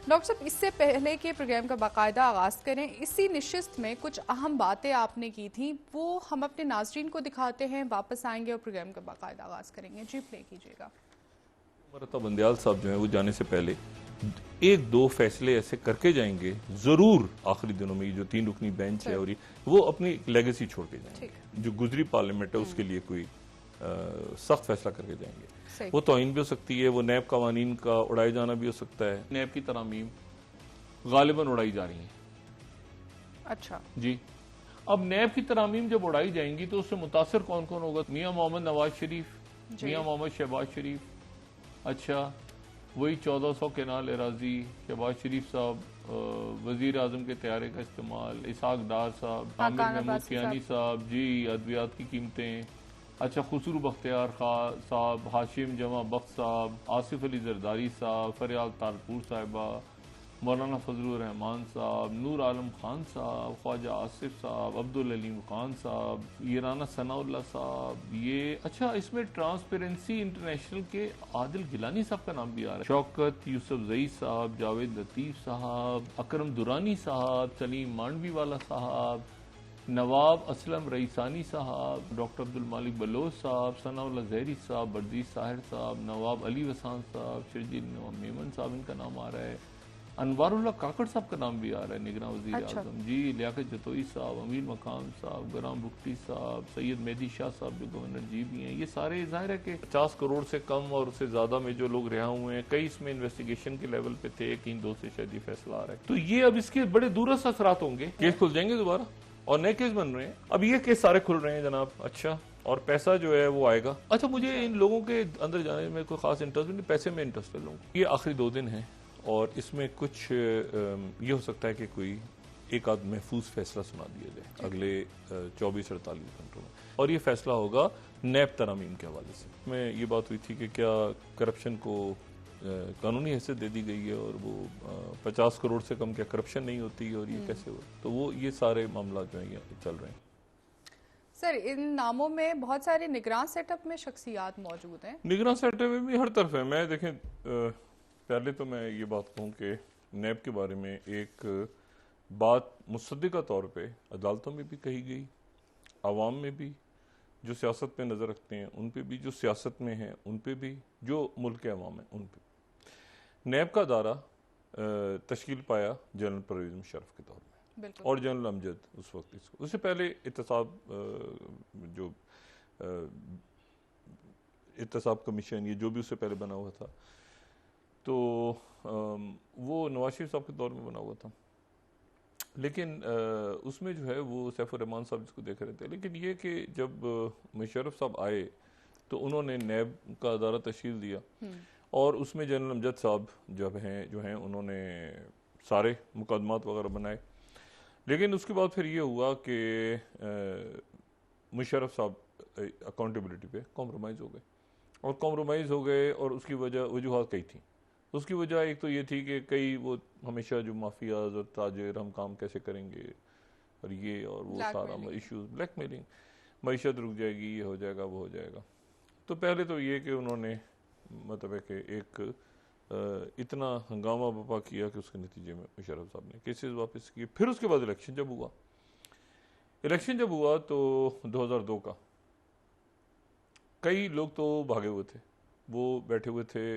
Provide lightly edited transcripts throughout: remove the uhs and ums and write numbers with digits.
Doctor साहब, इससे पहले के प्रोग्राम का बाकायदा आगाज़ करें, इसी नशिस्त में कुछ अहम बातें आपने की थी, वो हम अपने नाजरीन को दिखाते हैं, वापस आएंगे और प्रोग्राम का बाकायदा आगाज़ करेंगे। जी, प्ले कीजिएगा। मरता बंदयाल साहब जो हैं वो जाने से पहले एक दो फैसले ऐसे करके जाएंगे जरूर आखिरी दिनों में। ये जो 3 रुकनी बेंच है और ये वो अपनी लेगेसी छोड़ के जाएंगे। जो गुजरी पार्लियामेंट है उसके लिए कोई सख्त फैसला करके जाएंगे। वो तौहीन भी हो सकती है, वो नैब कवानीन का उड़ाए जाना भी हो सकता है। नैब की तरामीम गालिबन उड़ाई जा रही हैं। अच्छा जी, अब नैब की तरामीम जब उड़ाई जाएंगी तो उससे मुतासर कौन कौन होगा? मियाँ मोहम्मद नवाज शरीफ, मियाँ मोहम्मद शहबाज शरीफ, अच्छा वही 1400 केनाल एराजी, शहबाज शरीफ साहब, वजीर आजम के तैयारे का इस्तेमाल, इसाक डार साहब, आमिर महमूद कियानी साहब, जी अद्वियात की कीमतें, अच्छा खुसरू बख्तियार खां साहब, हाशिम जमा बख्श साहब, आसिफ अली जरदारी साहब, फरियाल तारपुर साहिबा, मौलाना फजलुर रहमान साहब, नूर आलम खान साहब, ख्वाजा आसिफ साहब, अब्दुल अलीम खान साहब, ये राना सनाउल्लाह साहब, ये अच्छा इसमें ट्रांसपेरेंसी इंटरनेशनल के आदिल गिलानी साहब का नाम भी आ रहा है, शौकत यूसुफ जई साहब, जावेद लतीफ साहब, अकरम दुरानी साहब, सलीम मांडवी वाला साहब, नवाब असलम रईसानी साहब, डॉक्टर अब्दुल मालिक बलोच साहब, सनाउल्लाह जहरी साहब, बर्दीस साहिर साहब, नवाब अली वसान साहब, शर्जील मेमन साहब इनका नाम आ रहा है, अनवारुल्लाह काकड़ साहब का नाम भी आ रहा है, निगरान वजीर आजम, जी लियाकत जतोई साहब, अमीर मकाम साहब, गुलाम बुख्ती साहब, सैयद मेहदी शाह साहब जो गवर्नर जी भी हैं, ये सारे जाहिर है कि 50 करोड़ से कम और उससे ज्यादा में जो लोग रिहा हुए हैं, कई इसमें इन्वेस्टिगेशन के लेवल पे थे, कहीं 2 से शायद ये फैसला आ रहा है। तो ये अब इसके बड़े दूरस्थ असरात होंगे, केस खुल जाएंगे दोबारा और नए केस बन रहे हैं। अब ये केस सारे खुल रहे हैं जनाब, अच्छा और पैसा जो है वो आएगा। अच्छा मुझे इन लोगों के अंदर जाने में कोई खास इंटरेस्ट नहीं, पैसे में इंटरेस्ट है लोगों को। ये आखिरी 2 दिन है और इसमें कुछ ये हो सकता है कि कोई एक आध महफूज फैसला सुना दिया जाए अगले 24-48 घंटों में, और ये फैसला होगा नैब तरामीम के हवाले से। में ये बात हुई थी कि क्या करप्शन को कानूनी हैसियत दे दी गई है और वो 50 करोड़ से कम क्या करप्शन नहीं होती और ये कैसे हो, तो वो ये सारे मामला जो है चल रहे हैं। सर, इन नामों में बहुत सारे निगरान सेटअप में शख्सियात मौजूद हैं। निगरान सेटअप में भी हर तरफ है। मैं देखें पहले तो मैं ये बात कहूँ कि नैब के बारे में एक बात मुसद्दिका तौर पे अदालतों में भी कही गई, आवाम में भी, जो सियासत पे नज़र रखते हैं उन पे भी, जो सियासत में हैं उन पे भी, जो मुल्क के अवाम हैं उन पे। नैब का दायरा तश्कील पाया जनरल परवेज़ मुशर्रफ के दौर में और जनरल अमजद उस वक्त इसको, उससे पहले इत्तेसाब जो इत्तेसाब कमीशन ये जो भी उससे पहले बना हुआ था, तो वो नवाज शरीफ साहब के दौर में बना हुआ था, लेकिन उसमें जो है वो सैफुर रहमान साहब जिसको देख रहे थे। लेकिन ये कि जब मुशर्रफ साहब आए तो उन्होंने नैब का अदारा तश्कील दिया और उसमें जनरल अमजद साहब जो हैं उन्होंने सारे मुकदमात वगैरह बनाए। लेकिन उसके बाद फिर ये हुआ कि मुशर्रफ साहब अकाउंटेबिलिटी पे कॉम्प्रोमाइज़ हो गए और उसकी वजूहत कई थी। उसकी वजह एक तो ये थी कि कई वो हमेशा जो माफियाज और ताजिर हम काम कैसे करेंगे और ये और वो सारा इश्यूज, ब्लैकमेलिंग, मईशत रुक जाएगी, ये हो जाएगा वो हो जाएगा। तो पहले तो ये कि उन्होंने मतलब है कि एक इतना हंगामा बपा किया कि उसके नतीजे में मुशर्रफ साहब ने केसेस वापस किए। फिर उसके बाद इलेक्शन जब हुआ तो 2002 का, कई लोग तो भागे हुए थे, वो बैठे हुए थे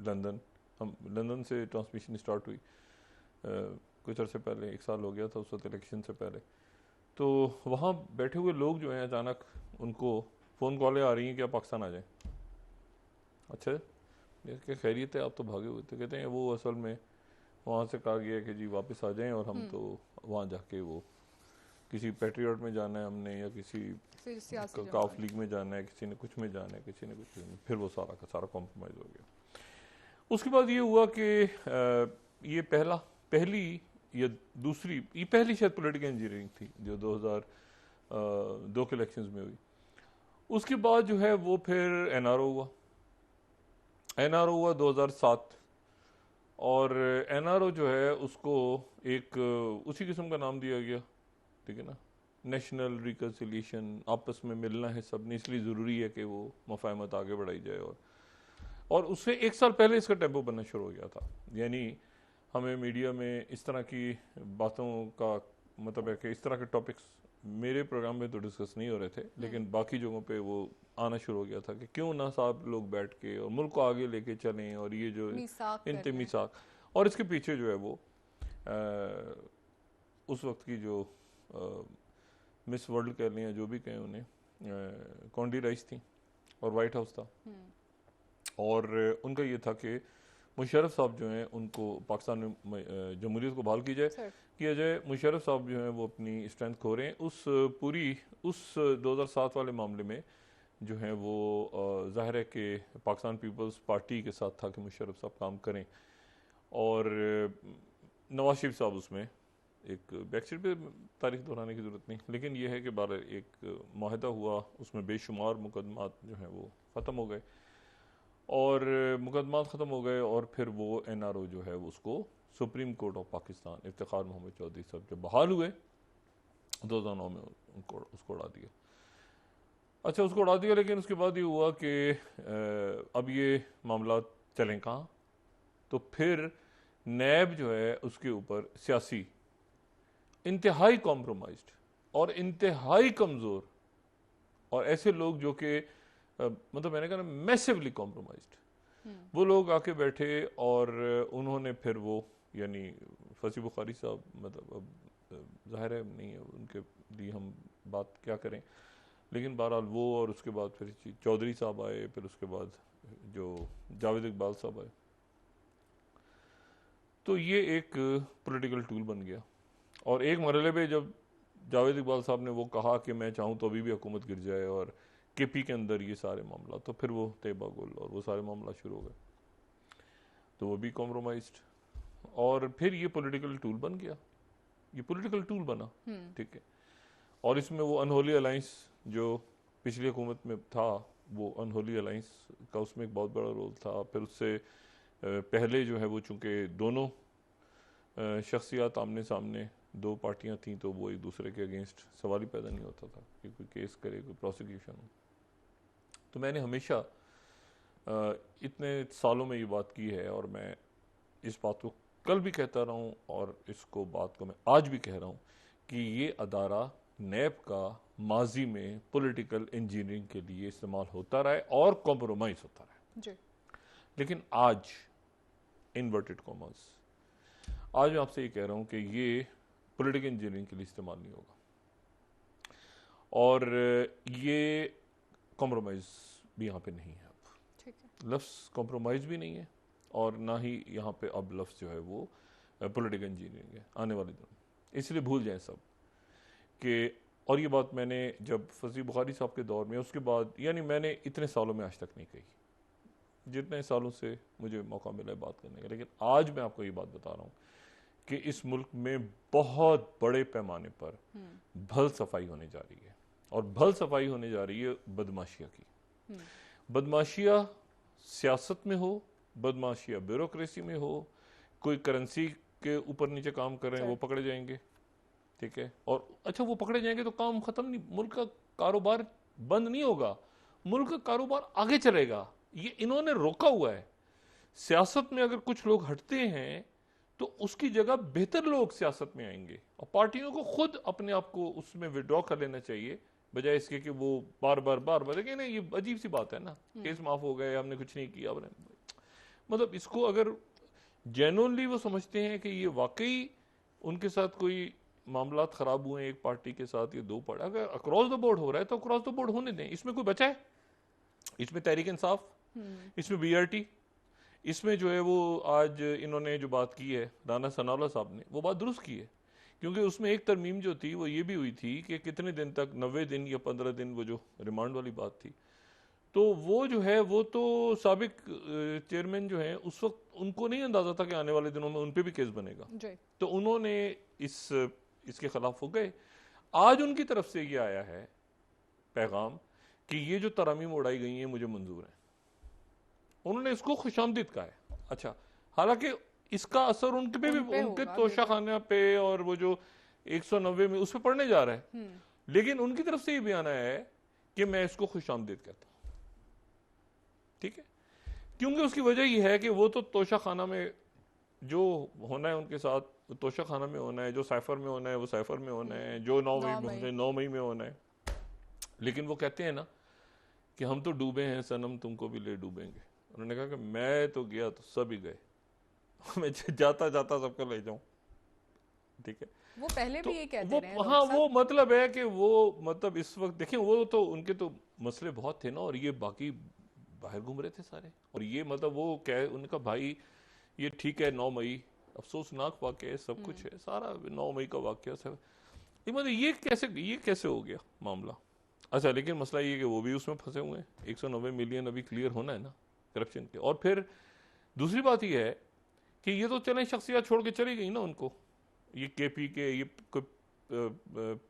लंदन। हम लंदन से ट्रांसमिशन स्टार्ट हुई कुछ अर्से पहले, 1 साल हो गया था उस वक्त इलेक्शन से पहले। तो वहाँ बैठे हुए लोग जो हैं अचानक उनको फ़ोन कॉलें आ रही हैं कि आप पाकिस्तान आ जाएं। अच्छा क्या खैरियत है, आप तो भागे हुए थे। कहते हैं वो असल में वहाँ से कहा गया कि जी वापस आ जाएं और हम तो वहाँ जाके वो किसी पैट्रियट में जाना है हमने, या किसी काफ लीग में जाना है, किसी ने कुछ में जाना है, किसी ने कुछ में, फिर वो सारा का सारा कॉम्प्रोमाइज़ हो गया। उसके बाद ये हुआ कि ये पहली या दूसरी, ये पहली शायद पॉलिटिकल इंजीनियरिंग थी जो 2002 के इलेक्शंस में हुई। उसके बाद जो है वो फिर एनआरओ हुआ 2007, और एनआरओ जो है उसको एक उसी किस्म का नाम दिया गया, ठीक है ना, नेशनल रिकन्सिलिएशन, आपस में मिलना है सब ने, इसलिए ज़रूरी है कि वो मफाहमत आगे बढ़ाई जाए। और उससे 1 साल पहले इसका टेम्पो बनना शुरू हो गया था। यानी हमें मीडिया में इस तरह की बातों का मतलब है कि इस तरह के टॉपिक्स मेरे प्रोग्राम में तो डिस्कस नहीं हो रहे थे, लेकिन बाकी जगहों पे वो आना शुरू हो गया था कि क्यों ना साहब लोग बैठ के और मुल्क को आगे लेके चलें, और ये जो मीसाक कर इंतमी लें। साख, और इसके पीछे जो है वो उस वक्त की जो मिस वर्ल्ड कह लें या जो भी कहें उन्हें, कॉन्डी राइस थी और वाइट हाउस था, और उनका ये था कि मुशर्रफ साहब जो हैं उनको पाकिस्तान में जमहूरियत को बहाल की जाए, सर किया जाए। मुशर्रफ साहब जो हैं वो अपनी स्ट्रेंथ खो रहे हैं। उस 2007 वाले मामले में जो है वो जाहिर है कि पाकिस्तान पीपल्स पार्टी के साथ था कि मुशर्रफ साहब काम करें, और नवाज शरीफ साहब उसमें एक बैकसीट पे तारीख दोहराने की ज़रूरत नहीं, लेकिन यह है कि बार एक माहिदा हुआ, उसमें बेशुमार मुकदमात जो हैं वो ख़त्म हो गए, और मुकदमात ख़त्म हो गए, और फिर वो NRO जो है उसको supreme court of Pakistan Iftikhar Mohammad Chaudhry साहब जब बहाल हुए 2009 में उसको उड़ा दिया। अच्छा, उसको उड़ा दिया, लेकिन उसके बाद ये हुआ कि अब ये मामला चलें कहाँ, तो फिर नैब जो है उसके ऊपर सियासी इंतहाई कॉम्प्रोमाइज्ड और इंतहाई कमज़ोर, और ऐसे लोग जो कि मतलब मैंने कहा मैसिवली कॉम्प्रोमाइज्ड, वो लोग आके बैठे, और उन्होंने फिर वो यानी फसी बुखारी साहब, मतलब अब जाहिर है नहीं है उनके लिए हम बात क्या करें, लेकिन बहरहाल वो, और उसके बाद फिर चौधरी साहब आए, फिर उसके बाद जो जावेद इकबाल साहब आए, तो ये एक पॉलिटिकल टूल बन गया। और एक मरहले पे जब जावेद इकबाल साहब ने वो कहा कि मैं चाहूँ तो अभी भी हुकूमत गिर जाए, और KP के अंदर ये सारे मामला, तो फिर वो तैयबा गुल और वो सारे मामला शुरू हो गए, तो वो भी कॉम्प्रोमाइज्ड, और फिर ये पॉलिटिकल टूल बन गया, ये पॉलिटिकल टूल बना, ठीक है। और इसमें वो अनहोली अलायंस जो पिछली हुकूमत में था, वो अनहोली अलायंस का उसमें एक बहुत बड़ा रोल था। फिर उससे पहले जो है वो चूंकि दोनों शख्सियात आमने सामने दो पार्टियां थीं, तो वो एक दूसरे के अगेंस्ट सवाल ही पैदा नहीं होता था कि कोई केस करे, कोई प्रोसिक्यूशन हो। तो मैंने हमेशा इतने सालों में ये बात की है, और मैं इस बात को कल भी कहता रहा हूँ, और इसको बात को मैं आज भी कह रहा हूँ कि ये अदारा नैब का माजी में पॉलिटिकल इंजीनियरिंग के लिए इस्तेमाल होता रहा है और कॉम्प्रोमाइज होता रहा है जी। लेकिन आज इन्वर्टेड कॉमर्स, आज मैं आपसे ये कह रहा हूँ कि ये पॉलिटिकल इंजीनियरिंग के लिए इस्तेमाल नहीं होगा, और ये कॉम्प्रोमाइज भी यहाँ पे नहीं है। अब ठीक है। लफ्ज़ कॉम्प्रोमाइज भी नहीं है, और ना ही यहाँ पे अब लफ्ज़ जो है वो पॉलिटिकल इंजीनियरिंग है आने वाले दिनों, इसलिए भूल जाएं सब कि। और ये बात मैंने जब फसी बुखारी साहब के दौर में, उसके बाद यानी मैंने इतने सालों में आज तक नहीं कही, जितने सालों से मुझे मौका मिला है बात करने का, लेकिन आज मैं आपको ये बात बता रहा हूँ कि इस मुल्क में बहुत बड़े पैमाने पर भल सफाई होने जा रही है, और भल सफाई होने जा रही है बदमाशिया की। बदमाशिया सियासत में हो, बदमाशिया ब्यूरोक्रेसी में हो, कोई करेंसी के ऊपर नीचे काम कर रहे हैं वो पकड़े जाएंगे, ठीक है। और अच्छा, वो पकड़े जाएंगे तो काम खत्म नहीं, मुल्क का कारोबार बंद नहीं होगा, मुल्क का कारोबार आगे चलेगा। ये इन्होंने रोका हुआ है। सियासत में अगर कुछ लोग हटते हैं तो उसकी जगह बेहतर लोग सियासत में आएंगे, और पार्टियों को खुद अपने आप को उसमें विड्रॉ कर लेना चाहिए, बजाय इसके कि वो बार बार देखिए ना, ये अजीब सी बात है ना, केस माफ हो गए, हमने कुछ नहीं किया, मतलब इसको अगर जेन्युइनली वो समझते हैं कि ये वाकई उनके साथ कोई मामला खराब हुए एक पार्टी के साथ, ये दो पार्टी अगर अक्रॉस द बोर्ड हो रहा है तो अक्रॉस द बोर्ड होने दें, इसमें कोई बचा है? इसमें तहरीक इंसाफ, इसमें BRT, इसमें जो है वो आज इन्होंने जो बात की है राना सनाउल्लाह साहब ने, वो बात दुरुस्त की है, क्योंकि उसमें एक तरमीम जो थी वो ये भी हुई थी कि कितने दिन तक, 90 दिन या 15 दिन, वो जो रिमांड वाली बात थी, तो वो जो है वो तो साबिक चेयरमैन जो है उस वक्त उनको नहीं अंदाजा था कि आने वाले दिनों में उन पे भी केस बनेगा, तो उन्होंने इसके खिलाफ हो गए। आज उनकी तरफ से ये आया है पैगाम कि ये जो तरामीम उड़ाई गई हैं मुझे मंजूर है, उन्होंने इसको खुशामदीद कहा है। अच्छा, हालांकि इसका असर उनके पे भी, उनके तोशा खाना पे और वो जो 190 में उस पर पड़ने जा रहा है, लेकिन उनकी तरफ से ये बयान आया है कि मैं इसको खुशामदीद कहता हूं, ठीक है, क्योंकि उसकी वजह यह है कि वो तो तोशा खाना में जो होना है उनके साथ तोशा खाना में होना है, जो साइफर में होना है वो साइफर में होना है, जो 9 मई में होना है 9 मई में होना है। लेकिन वो कहते हैं ना कि हम तो डूबे हैं सनम, तुमको भी ले डूबेंगे। उन्होंने कहा कि मैं तो गया तो सब ही गए, मैं जाता जाता सबको ले जाऊं। ठीक है, वो पहले तो भी ये कहते वो रहे हैं हाँ, डॉक्टर वो साहब। मतलब है कि वो मतलब इस वक्त देखें, वो तो उनके तो मसले बहुत थे ना, और ये बाकी बाहर घूम रहे थे सारे। और ये मतलब वो कह उनका भाई ये ठीक है 9 मई अफसोसनाक वाक़या है, सब कुछ है, सारा 9 मई का वाक़या सब। ये मतलब ये कैसे हो गया मामला। अच्छा, लेकिन मसला ये है कि वो भी उसमें फंसे हुए हैं। 190 मिलियन अभी क्लियर होना है ना करप्शन के। और फिर दूसरी बात ये है कि ये तो चले शख्सियत छोड़ के चली गई ना उनको, ये केपी के ये कोई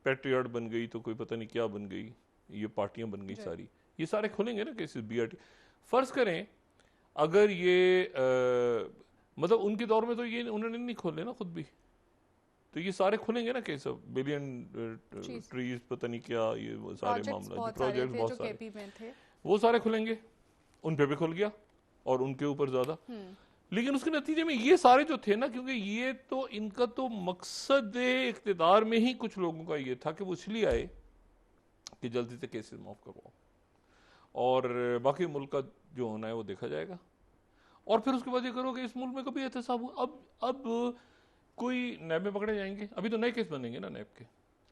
पैट्रियट बन गई तो कोई पता नहीं क्या बन गई, ये पार्टियां बन गई सारी, ये सारे खुलेंगे ना केसेस। बीआरटी फर्ज करें अगर ये मतलब उनके दौर में तो ये उन्होंने नहीं खोले ना खुद भी, तो ये सारे खुलेंगे ना केस, बिलियन ट्रीज पता नहीं क्या, ये वो सारे मामला प्रोजेक्ट बहुत सारे केपी में थे, वो सारे खुलेंगे। उन पे भी खुल गया और उनके ऊपर ज्यादा। लेकिन उसके नतीजे में ये सारे जो थे ना, क्योंकि ये तो इनका तो मकसद इख्तिदार में ही कुछ लोगों का ये था कि वो इसलिए आए कि जल्दी से केसेस माफ करवाओ, और बाकी मुल्क का जो होना है वो देखा जाएगा। और फिर उसके बाद ये करो कि इस मुल्क में कभी एहतसाब हुआ। अब कोई नैब में पकड़े जाएंगे, अभी तो नए केस बनेंगे ना नैब के,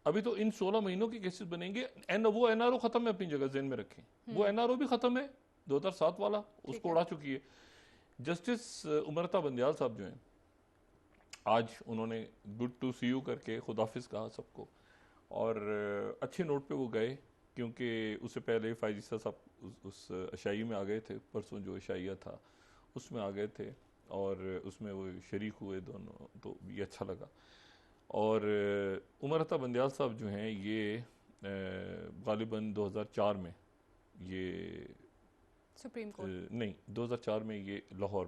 अभी तो इन 16 महीनों के केसेस बनेंगे। वो एनआरओ खत्म है, अपनी जगह जेन में रखें, वो एनआरओ भी खत्म है 2007 वाला, उसको उड़ा चुकी है। जस्टिस उमरता बंदयाल साहब जो हैं, आज उन्होंने गुड टू सी यू करके खुदाफिज कहा सबको, और अच्छे नोट पे वो गए, क्योंकि उससे पहले फायजीसा साहब उस अशाई में आ गए थे, परसों जो अशाइया था उसमें आ गए थे, और उसमें वो शरीक हुए दोनों, तो ये अच्छा लगा। और उमरता बंदयाल साहब जो हैं ये गालिबन 2004 में ये सुप्रीम कोर्ट नहीं 2004 में ये लाहौर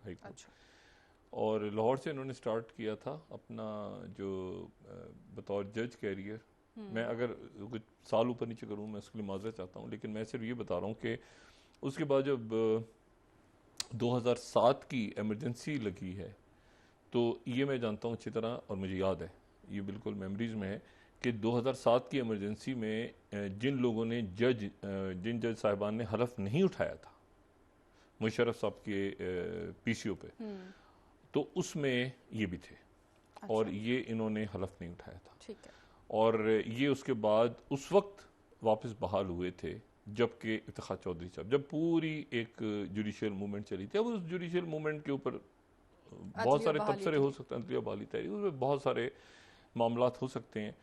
हाई कोर्ट, अच्छा। और लाहौर से इन्होंने स्टार्ट किया था अपना जो बतौर जज कैरियर। मैं अगर कुछ साल ऊपर नीचे करूँ मैं उसके लिए माजरत चाहता हूँ, लेकिन मैं सिर्फ ये बता रहा हूँ कि उसके बाद जब 2007 की इमरजेंसी लगी है, तो ये मैं जानता हूँ अच्छी तरह, और मुझे याद है, ये बिल्कुल मेमोरीज में है कि 2007 की इमरजेंसी में जिन लोगों ने जिन जज साहिबान ने हलफ नहीं उठाया था मुशर्रफ साहब के पीसीओ पे, तो उसमें ये भी थे। अच्छा। और ये इन्होंने हलफ नहीं उठाया था। ठीक है। और ये उसके बाद उस वक्त वापस बहाल हुए थे, जबकि इफ्तिखार चौधरी साहब, जब पूरी एक जुडिशियल मूवमेंट चली थी। अब उस जुडिशियल मूवमेंट के ऊपर बहुत सारे तबसरे हो सकते हैं, अंतरिया बहाली तहरीक, उसमें बहुत सारे मामलात हो सकते हैं।